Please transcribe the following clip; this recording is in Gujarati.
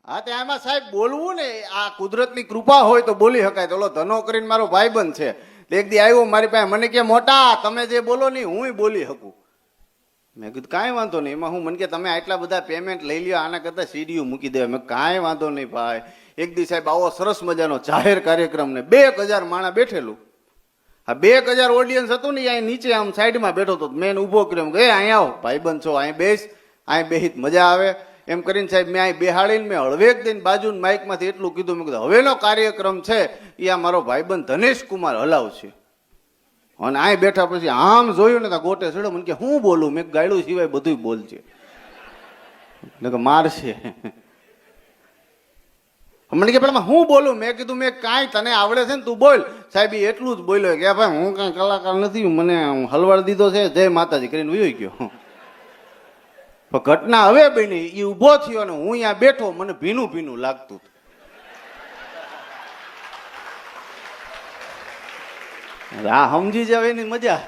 હા તે આમાં સાહેબ બોલવું ને આ કુદરતની કૃપા હોય તો બોલી શકાય. તો ઓલો ધનો કરીને મારો ભાઈબંધ છે, એક દી આવ્યો મારી પાસે, મને કે મોટા તમે જે બોલો નહીં હું બોલી શકું. મેં કીધું કાંઈ વાંધો નહીં. એમાં હું મને કે તમે આટલા બધા પેમેન્ટ લઈ લ્યો, આના કરતાં સીડીયું મૂકી દેવા. મેં કાંઈ વાંધો નહીં ભાઈ. એક દી સાહેબ આવો સરસ મજાનો જાહેર કાર્યક્રમ ને 2000 માણા બેઠેલું. આ 2000 ઓડિયન્સ હતું ને અહીં નીચે આમ સાઈડમાં બેઠો હતો. મેં ઊભો કર્યો, કે અહીંયા આવો ભાઈબંધ છો, અહીં બેસ, અહીં બેહીત મજા આવે એમ કરીને સાહેબ મેં અહીં બેહાડીને મેં હળવેક દઈને બાજુના માઇકમાંથી એટલું કીધું, મેં કીધું હવેનો કાર્યક્રમ છે એ આ મારો ભાઈબંધ ધનેશ કુમાર હલાવશે. અને અહીં બેઠા પછી આમ જોયું ને તો ગોટે ચડ્યો. મને કે હું બોલું? મેં ગાયડું સિવાય બધું બોલશે, એટલે કે મારશે. મને કે પેલા હું બોલું? મેં કીધું મેં કાંઈ તને આવડે છે ને તું બોલ. સાહેબ એટલું જ બોલ્યો કે ભાઈ હું કાંઈ કલાકાર નથી, મને હલવાડ દીધો છે, જય માતાજી કરીને વયો ગયો. પણ ઘટના હવે બની, એ ઊભો થયો ને હું અહીંયા બેઠો, મને ભીનું ભીનું લાગતું. આ સમજી જાવ એની મજા.